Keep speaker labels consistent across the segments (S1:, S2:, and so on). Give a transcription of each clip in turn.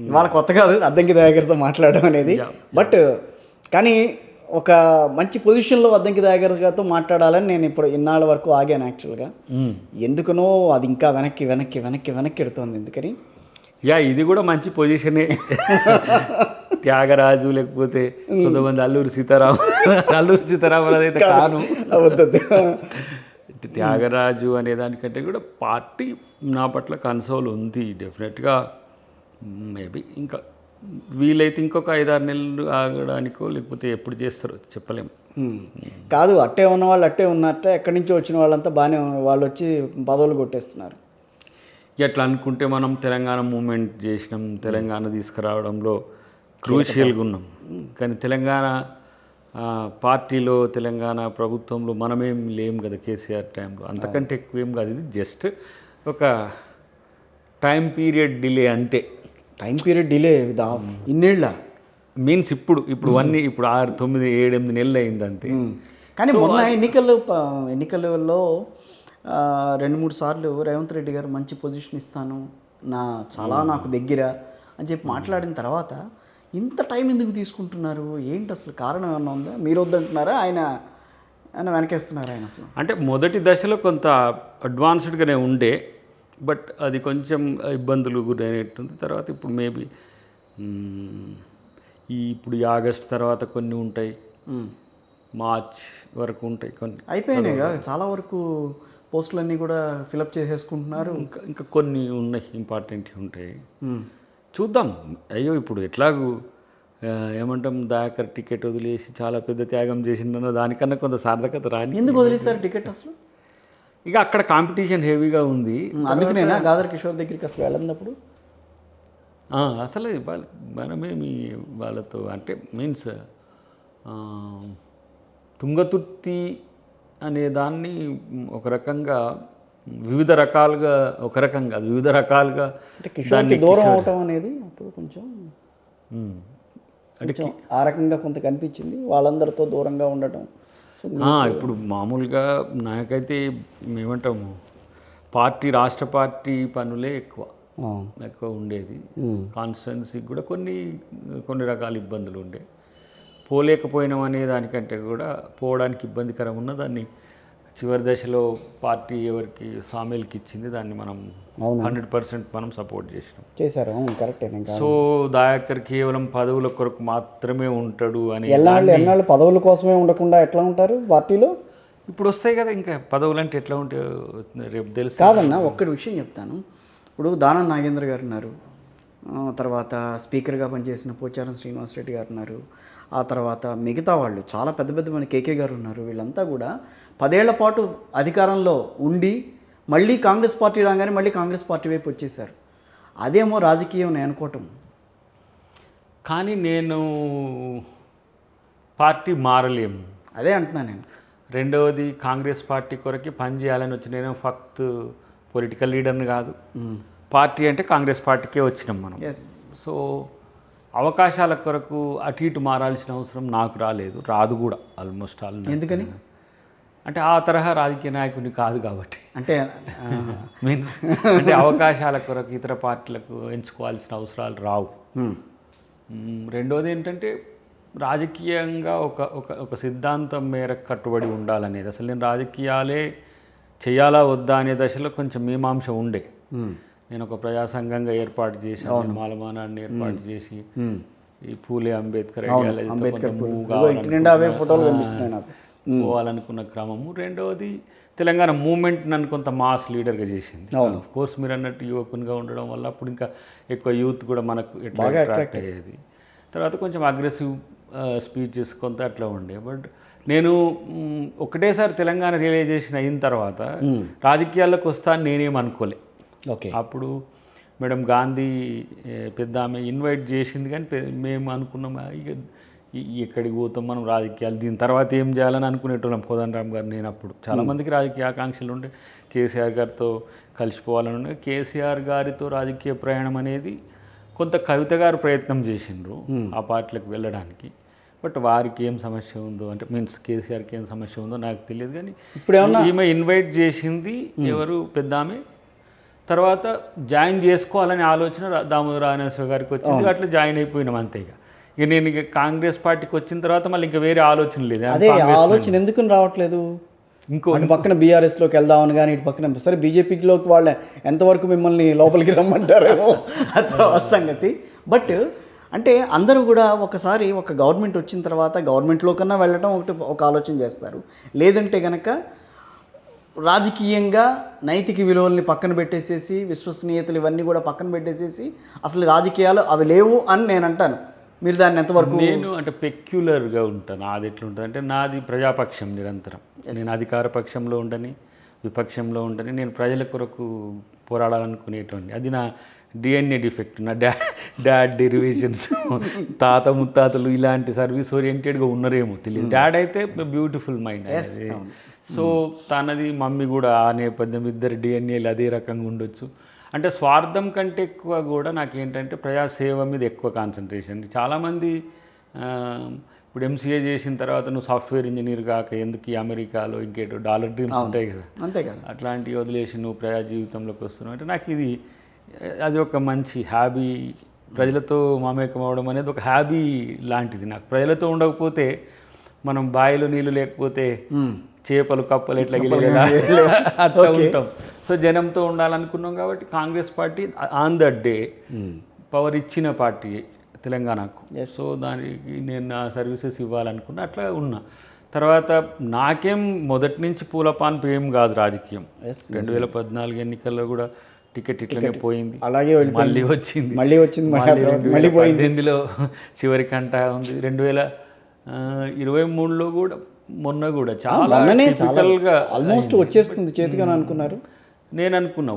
S1: ఇవాళ కొత్త కాదు అద్దంకి దయాకర్తో మాట్లాడడం అనేది. బట్ కానీ ఒక మంచి పొజిషన్లో అద్దంకి దయాకర్ గారితో మాట్లాడాలని నేను ఇప్పుడు ఇన్నాళ్ళ వరకు ఆగాను యాక్చువల్గా. ఎందుకనో అది ఇంకా వెనక్కి వెనక్కి వెనక్కి వెనక్కి ఎడుతోంది. ఎందుకని
S2: ఇది కూడా మంచి పొజిషనే. త్యాగరాజు లేకపోతే కొంతమంది అల్లూరి సీతారామరాజు అయితే కాను. త్యాగరాజు అనే దానికంటే కూడా పార్టీ నా పట్ల కన్సోల్ ఉంది డెఫినెట్గా. మేబీ ఇంకా వీలైతే ఇంకొక 5-6 నెలలు ఆగడానికో లేకపోతే ఎప్పుడు చేస్తారో చెప్పలేము.
S1: కాదు, అట్టే ఉన్న వాళ్ళు అట్టే ఉన్నట్టే, ఎక్కడి నుంచో వచ్చిన వాళ్ళంతా బాగానే వాళ్ళు వచ్చి పదవులు కొట్టేస్తున్నారు.
S2: ఎట్లా అనుకుంటే మనం తెలంగాణ మూమెంట్ చేసినాం, తెలంగాణ తీసుకురావడంలో క్రూషియల్గా ఉన్నాం. కానీ తెలంగాణ పార్టీలో తెలంగాణ ప్రభుత్వంలో మనమేం లేం కదా కేసీఆర్ టైంలో. అంతకంటే ఎక్కువేం కాదు, ఇది జస్ట్ ఒక టైం పీరియడ్ డిలే అంతే.
S1: టైం పీరియడ్ డిలే ఇన్నేళ్ళ
S2: మీన్స్ ఇప్పుడు 6, 9, 7, 8 నెలలు అయింది అంతే.
S1: కానీ మొన్న ఎన్నికలలో 2-3 సార్లు రేవంత్ రెడ్డి గారు మంచి పొజిషన్ ఇస్తాను, నాకు దగ్గర అని చెప్పి మాట్లాడిన తర్వాత ఇంత టైం ఎందుకు తీసుకుంటున్నారు? ఏంటి అసలు కారణం ఏమన్నా ఉందా? మీరు వద్దంటున్నారా, ఆయన వెనకేస్తున్నారా? ఆయన అసలు
S2: అంటే మొదటి దశలో కొంత అడ్వాన్స్డ్గానే ఉండే, బట్ అది కొంచెం ఇబ్బందులు గురైనట్టుంది. తర్వాత ఇప్పుడు మేబీ ఇప్పుడు ఆగస్ట్ తర్వాత కొన్ని ఉంటాయి, మార్చ్ వరకు ఉంటాయి, కొన్ని
S1: అయిపోయినాయి కదా చాలా వరకు. పోస్టులన్నీ కూడా ఫిలప్ చేసేసుకుంటున్నారు.
S2: ఇంకా కొన్ని ఉన్నాయి, ఇంపార్టెంట్ ఉంటాయి, చూద్దాం. ఇప్పుడు ఎట్లాగూ ఏమంటాం, దయాకర్ టికెట్ వదిలేసి చాలా పెద్ద త్యాగం చేసిందన్న దానికన్నా కొంత సార్థకత రాని.
S1: ఎందుకు వదిలేస్తారు టికెట్ అసలు?
S2: ఇక అక్కడ కాంపిటీషన్ హెవీగా ఉంది,
S1: అందుకనేనా గాదర్ కిషోర్ దగ్గరికి అసలు వెళ్ళినప్పుడు
S2: అసలు మనమేమి వాళ్ళతో అంటే మీన్స్ తుంగతుర్తి అనే దాన్ని ఒక రకంగా వివిధ రకాలుగా
S1: దాన్ని దూరం అవటం అనేది అప్పుడు కొంచెం ఆ రకంగా కొంత కనిపించింది, వాళ్ళందరితో దూరంగా ఉండటం.
S2: ఇప్పుడు మామూలుగా నాకైతే ఏమంటాము, రాష్ట్ర పార్టీ పనులే ఎక్కువ ఉండేది. కాన్స్టిట్యున్సీకి కూడా కొన్ని రకాల ఇబ్బందులు ఉండే, పోలేకపోయినాం అనే దానికంటే కూడా పోవడానికి ఇబ్బందికరం ఉన్న దాన్ని చివరి దశలో పార్టీ ఎవరికి సామేల్కి ఇచ్చింది, దాన్ని మనం 100% మనం సపోర్ట్
S1: చేశారు. కరెక్టే.
S2: సో దయాకర్ కేవలం పదవుల కొరకు మాత్రమే ఉంటాడు అని,
S1: ఎన్నాళ్ళు పదవుల కోసమే ఉండకుండా ఎట్లా ఉంటారు పార్టీలో?
S2: ఇప్పుడు వస్తాయి కదా ఇంకా పదవులు అంటే ఎట్లా ఉంటే రేపు తెలుసు.
S1: కాదన్నా, ఒక్కటి విషయం చెప్తాను. ఇప్పుడు దానం నాగేంద్ర గారు ఉన్నారు, తర్వాత స్పీకర్గా పనిచేసిన పోచారం శ్రీనివాసరెడ్డి గారు ఉన్నారు, ఆ తర్వాత మిగతా వాళ్ళు చాలా పెద్ద మన కేకే గారు ఉన్నారు. వీళ్ళంతా కూడా 10 ఏళ్ల పాటు అధికారంలో ఉండి మళ్ళీ కాంగ్రెస్ పార్టీ రాగానే మళ్ళీ కాంగ్రెస్ పార్టీ వైపు వచ్చేసారు. అదేమో రాజకీయం నేను అనుకోవటం.
S2: కానీ నేను పార్టీ మారలేము,
S1: అదే అంటున్నాను నేను.
S2: రెండవది కాంగ్రెస్ పార్టీ కొరకి పనిచేయాలని వచ్చి, నేను ఫక్త్ పొలిటికల్ లీడర్ని కాదు, పార్టీ అంటే కాంగ్రెస్ పార్టీకే వచ్చినాం మనం. సో అవకాశాల కొరకు అటు ఇటు మారాల్సిన అవసరం నాకు రాదు కూడా ఆల్మోస్ట్ ఆల్.
S1: ఎందుకని
S2: అంటే ఆ తరహా రాజకీయ నాయకుని కాదు కాబట్టి.
S1: అంటే
S2: మీన్స్ అంటే అవకాశాల కొరకు ఇతర పార్టీలకు ఎంచుకోవాల్సిన అవసరాలు రావు. రెండోది ఏంటంటే రాజకీయంగా ఒక సిద్ధాంతం మేరకు కట్టుబడి ఉండాలనేది. అసలు నేను రాజకీయాలే చేయాలా వద్దా అనే దశలో కొంచెం మీమాంస ఉండే. నేను ఒక ప్రజా సంఘంగా ఏర్పాటు చేసి, మాలమానాన్ని ఏర్పాటు చేసి, ఈ పూలే అంబేద్కర్ పోవాలనుకున్న క్రమము. రెండవది తెలంగాణ మూమెంట్ నన్ను కొంత మాస్ లీడర్గా చేసింది. కోర్స్ మీరు అన్నట్టు యువకునిగా ఉండడం వల్ల అప్పుడు ఇంకా ఎక్కువ యూత్ కూడా మనకు ఎట్లా అట్రాక్ట్ అయ్యేది. తర్వాత కొంచెం అగ్రెసివ్ స్పీచెస్ కొంత అట్లా ఉండే. బట్ నేను ఒకటేసారి తెలంగాణ రియలైజేషన్ అయిన తర్వాత రాజకీయాల్లోకి వస్తాను నేనేం అనుకోలే. అప్పుడు మేడం గాంధీ పెద్ద ఆమె ఇన్వైట్ చేసింది, కానీ మేము అనుకున్నాం ఇక ఎక్కడికి పోతాం మనం రాజకీయాలు, దీని తర్వాత ఏం చేయాలని అనుకునేటోళ్ళం. కోదండరామ్ గారు, నేను అప్పుడు చాలామందికి రాజకీయ ఆకాంక్షలు ఉండే, కేసీఆర్ గారితో కలిసిపోవాలని ఉండే. కేసీఆర్ గారితో రాజకీయ ప్రయాణం అనేది కొంత కవిత గారు ప్రయత్నం చేసిండ్రు ఆ పార్టీలకు వెళ్ళడానికి. బట్ వారికి ఏం సమస్య ఉందో, అంటే మీన్స్ కేసీఆర్కి ఏం సమస్య ఉందో నాకు తెలియదు. కానీ ఇప్పుడు ఈమె ఇన్వైట్ చేసింది ఎవరు, పెద్ద ఆమె తర్వాత జాయిన్ చేసుకోవాలనే ఆలోచన దామోదర రాజేశ్వర గారికి వచ్చింది. అట్లా జాయిన్ అయిపోయినాం అంతే. ఇక నేను ఇక కాంగ్రెస్ పార్టీకి వచ్చిన తర్వాత మళ్ళీ ఇంకా వేరే ఆలోచన లేదు.
S1: అదే ఆలోచన ఎందుకు రావట్లేదు? అటు పక్కన బీఆర్ఎస్లోకి వెళ్దామని కానీ ఇటు పక్కన సరే బీజేపీలోకి వాళ్ళ ఎంతవరకు మిమ్మల్ని లోపలికి రమ్మంటారేమో ఆ తర్వాత సంగతి. బట్ అంటే అందరూ కూడా ఒకసారి ఒక గవర్నమెంట్ వచ్చిన తర్వాత గవర్నమెంట్లో కన్నా వెళ్ళటం ఒక ఆలోచన చేస్తారు. లేదంటే కనుక రాజకీయంగా నైతిక విలువల్ని పక్కన పెట్టేసేసి విశ్వసనీయతలు ఇవన్నీ కూడా పక్కన పెట్టేసేసి అసలు రాజకీయాలు అవి లేవు అని నేను అంటాను. మీరు దాన్ని ఎంతవరకు?
S2: నేను అంటే పెక్యులర్గా ఉంటాను. నాది ఎట్లుంటుంది అంటే నాది ప్రజాపక్షం నిరంతరం. నేను అధికార పక్షంలో ఉండని విపక్షంలో ఉండని నేను ప్రజల కొరకు పోరాడాలనుకునేటువంటి అది నా డిఎన్ఏ డిఫెక్ట్. నా డాడ్ డెరివేషన్స్ తాత ముత్తాతలు ఇలాంటి సర్వీస్ ఓరియంటెడ్గా ఉన్నారేమో తెలియదు. డాడ్ అయితే బ్యూటిఫుల్ మైండ్ అనేది. సో తనది మమ్మీ కూడా ఆ నేపథ్యం, ఇద్దరు డిఎన్ఏలు అదే రకంగా ఉండొచ్చు. అంటే స్వార్థం కంటే ఎక్కువ కూడా నాకేంటంటే ప్రజాసేవ మీద ఎక్కువ కాన్సన్ట్రేషన్. చాలామంది ఇప్పుడు ఎంసీఏ చేసిన తర్వాత నువ్వు సాఫ్ట్వేర్ ఇంజనీర్ కాక ఎందుకు ఈ అమెరికాలో ఇంకేటో డాలర్ డ్రీమ్స్ ఉంటాయి కదా,
S1: అంతే కదా,
S2: అట్లాంటివి వదిలేసి నువ్వు ప్రజా జీవితంలోకి వస్తున్నావు అంటే నాకు ఇది అది ఒక మంచి హ్యాబీ. ప్రజలతో మమేకం అవ్వడం అనేది ఒక హ్యాబీ లాంటిది నాకు. ప్రజలతో ఉండకపోతే మనం బావిలో నీళ్ళు లేకపోతే చేపలు కప్పలు ఎట్లా గెలిగేలా అట్లా ఉంటాం. సో జనంతో ఉండాలనుకున్నాం కాబట్టి Congress party on that day power ఇచ్చిన పార్టీ తెలంగాణకు. సో దానికి నేను నా సర్వీసెస్ ఇవ్వాలనుకున్నా, అట్లా ఉన్నా. తర్వాత నాకేం మొదటి నుంచి పూలపాన్పు ఏం కాదు రాజకీయం. 2014 ఎన్నికల్లో కూడా టికెట్ ఇట్లనే పోయింది,
S1: అలాగే
S2: మళ్ళీ వచ్చింది,
S1: మళ్ళీ 2018లో
S2: చివరికంట ఉంది. 2023లో కూడా మొన్న కూడా చాలా
S1: ఆల్మోస్ట్ వచ్చేస్తుంది చేతిగా అనుకున్నారు.
S2: నేను అనుకున్నా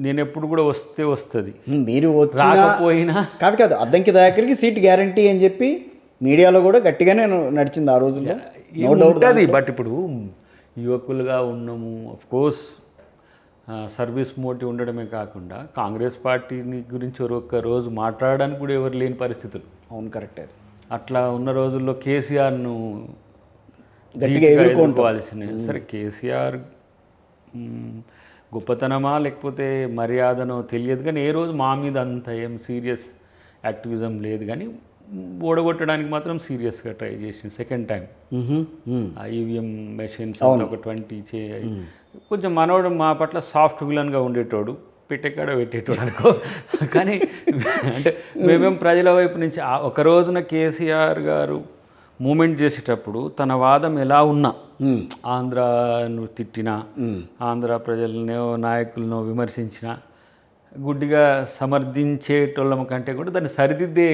S2: నేను ఎప్పుడు కూడా వస్తే వస్తుంది,
S1: మీరు
S2: రాకపోయినా
S1: కాదు అద్దంకి దయాకర్కి సీట్ గ్యారంటీ అని చెప్పి మీడియాలో కూడా గట్టిగానే నడిచింది ఆ రోజుల్లో.
S2: ఉంటుంది. బట్ ఇప్పుడు యువకులుగా ఉన్నాము, ఆఫ్ కోర్స్ సర్వీస్ మోటివ్ ఉండడమే కాకుండా కాంగ్రెస్ పార్టీని గురించి ఒక్క రోజు మాట్లాడడానికి కూడా ఎవరు లేని పరిస్థితులు.
S1: అవును, కరెక్టే.
S2: అట్లా ఉన్న రోజుల్లో కేసీఆర్ను
S1: గట్టిగా ఎదుర్కోవాల్సిన.
S2: సరే కేసీఆర్ గొప్పతనమా లేకపోతే మర్యాదనో తెలియదు, కానీ ఏ రోజు మా మీద అంత ఏం సీరియస్ యాక్టివిజం లేదు. కానీ ఓడగొట్టడానికి మాత్రం సీరియస్గా ట్రై చేసింది. సెకండ్ టైం ఆ ఈవీఎం మెషిన్స్ ఒక 20 కొంచెం మనోడు మా పట్ల సాఫ్ట్ విలన్గా ఉండేటోడు, పెట్టేకాడ పెట్టేటోడు అనుకో. కానీ అంటే మేమేం ప్రజల వైపు నుంచి ఒక రోజున కేసీఆర్ గారు మూమెంట్ చేసేటప్పుడు తన వాదం ఎలా ఉన్నా, ఆంధ్రాను తిట్టినా, ఆంధ్ర ప్రజలనో నాయకులనో విమర్శించినా గుడ్డిగా సమర్థించేటోళ్ళం కంటే కూడా దాన్ని సరిదిద్దే